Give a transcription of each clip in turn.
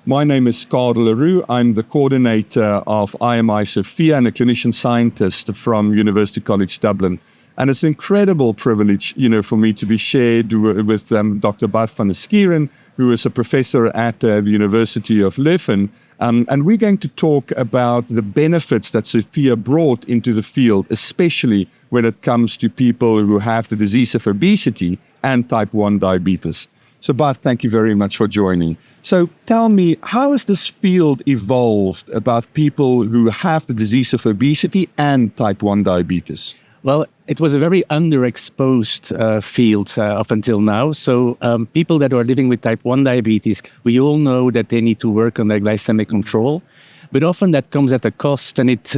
My name is Carel. I'm the coordinator of IMI SOPHIA and a clinician scientist from University College Dublin. And it's an incredible privilege, for me to be shared with Dr. Bart van der Schueren, who is a professor at the University of Leuven. And we're going to talk about the benefits that SOPHIA brought into the field, especially when it comes to people who have the disease of obesity and type 1 diabetes. So Bart, thank you very much for joining. So tell me, how has this field evolved about people who have the disease of obesity and type 1 diabetes? Well, it was a very underexposed field up until now. So people that are living with type 1 diabetes, we all know that they need to work on their glycemic control, but often that comes at a cost, and it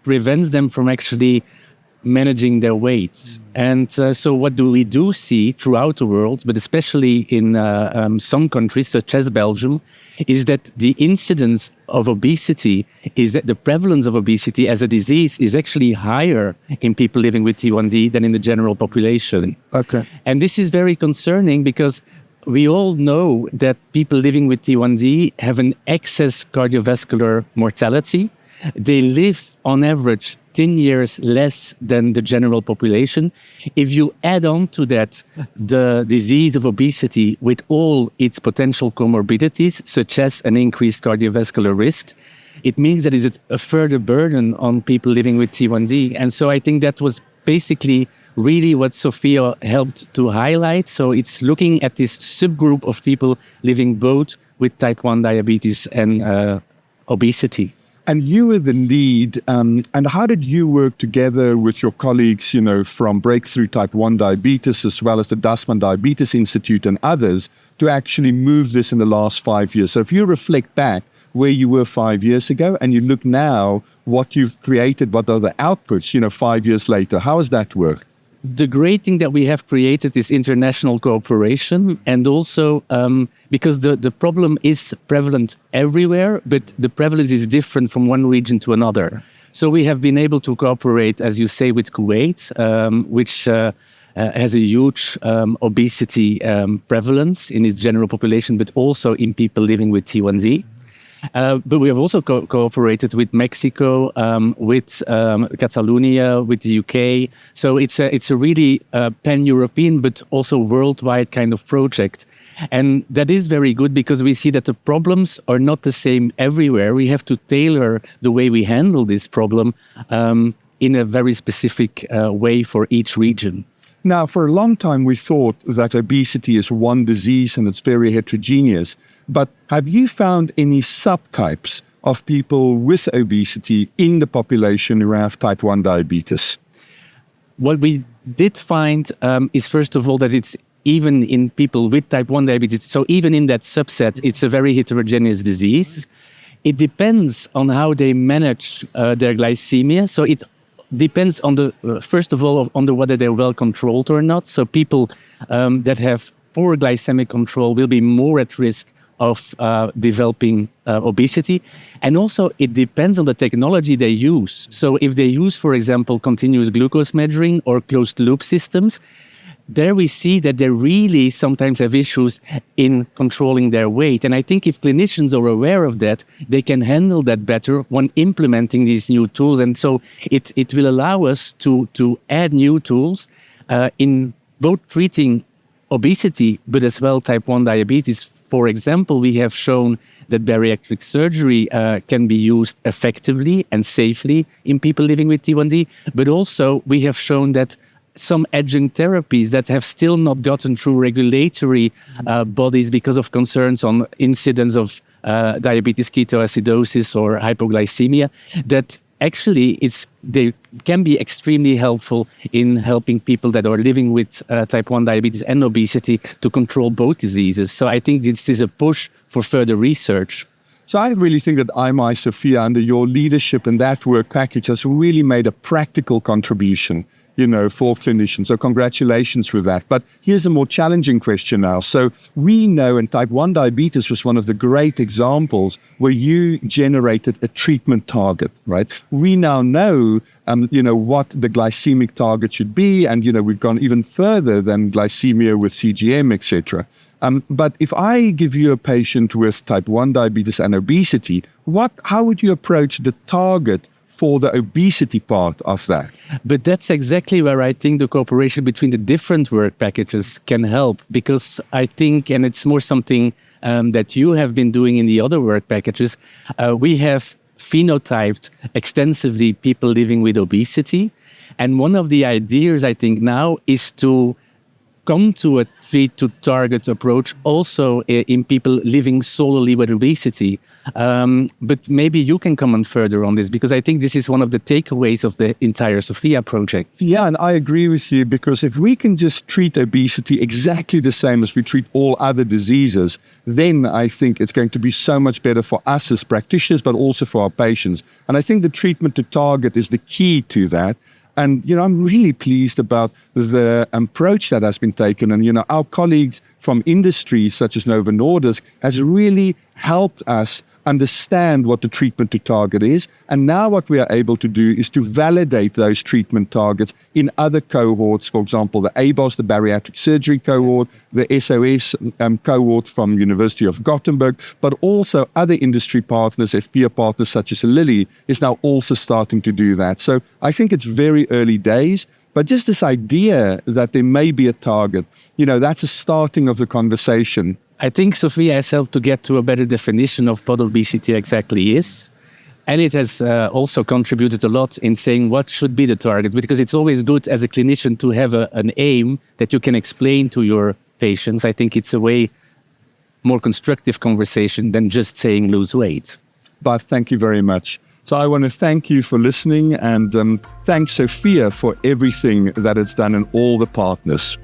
prevents them from actually managing their weight. And so what do we see throughout the world, but especially in some countries such as Belgium, is that the incidence of obesity, the prevalence of obesity as a disease is actually higher in people living with T1D than in the general population. Okay. And this is very concerning because we all know that people living with T1D have an excess cardiovascular mortality. They live on average 10 years less than the general population. If you add on to that the disease of obesity with all its potential comorbidities, such as an increased cardiovascular risk, it means that it's a further burden on people living with T1D. And so I think that was basically really what SOPHIA helped to highlight. So it's looking at this subgroup of people living both with type 1 diabetes and obesity. And you were the lead, and how did you work together with your colleagues, from Breakthrough Type 1 Diabetes, as well as the Dasman Diabetes Institute and others, to actually move this in the last 5 years? So if you reflect back where you were 5 years ago, and you look now what you've created, what are the outputs, 5 years later, how has that worked? The great thing that we have created is international cooperation, and also because the problem is prevalent everywhere, but the prevalence is different from one region to another. So we have been able to cooperate, as you say, with Kuwait, which has a huge obesity prevalence in its general population, but also in people living with T1D. But we have also cooperated with Mexico, with Catalonia, with the UK. So it's a really pan-European, but also worldwide kind of project. And that is very good because we see that the problems are not the same everywhere. We have to tailor the way we handle this problem in a very specific way for each region. Now, for a long time, we thought that obesity is one disease and it's very heterogeneous. But have you found any subtypes of people with obesity in the population who have type 1 diabetes? What we did find is, first of all, that it's even in people with type 1 diabetes. So even in that subset, it's a very heterogeneous disease. It depends on how they manage their glycemia. So it depends on first of all, on whether they're well controlled or not. So people that have poor glycemic control will be more at risk of developing obesity. And also it depends on the technology they use. So if they use, for example, continuous glucose measuring or closed loop systems, there we see that they really sometimes have issues in controlling their weight. And I think if clinicians are aware of that, they can handle that better when implementing these new tools. And so it will allow us to add new tools in both treating obesity, but as well type 1 diabetes. For example, we have shown that bariatric surgery can be used effectively and safely in people living with T1D, but also we have shown that some adjunct therapies that have still not gotten through regulatory bodies because of concerns on incidence of diabetes ketoacidosis or hypoglycemia, that actually they can be extremely helpful in helping people that are living with type 1 diabetes and obesity to control both diseases. So I think this is a push for further research. So I really think that IMI SOPHIA, under your leadership and that work package, has really made a practical contribution, for clinicians. So congratulations with that. But here's a more challenging question now. So we know, and type 1 diabetes was one of the great examples where you generated a treatment target, right? We now know, what the glycemic target should be. And, we've gone even further than glycemia with CGM, etc. But if I give you a patient with type 1 diabetes and obesity, how would you approach the target for the obesity part of that? But that's exactly where I think the cooperation between the different work packages can help, because I think, and it's more something that you have been doing in the other work packages, we have phenotyped extensively people living with obesity. And one of the ideas, I think, now is to come to a treat-to-target approach also in people living solely with obesity. But maybe you can comment further on this, because I think this is one of the takeaways of the entire SOPHIA project. Yeah, and I agree with you, because if we can just treat obesity exactly the same as we treat all other diseases, then I think it's going to be so much better for us as practitioners, but also for our patients. And I think the treatment to target is the key to that. And, I'm really pleased about the approach that has been taken. And, our colleagues from industries such as Novo Nordisk has really helped us understand what the treatment to target is. And now what we are able to do is to validate those treatment targets in other cohorts, for example, the ABOS, the bariatric surgery cohort, the SOS cohort from University of Gothenburg, but also other industry partners, peer partners such as Lilly, is now also starting to do that. So I think it's very early days, but just this idea that there may be a target, that's a starting of the conversation. I think SOPHIA has helped to get to a better definition of what obesity exactly is. And it has also contributed a lot in saying what should be the target, because it's always good as a clinician to have an aim that you can explain to your patients. I think it's a way more constructive conversation than just saying lose weight. Bart, thank you very much. So I want to thank you for listening, and thank SOPHIA for everything that it's done and all the partners.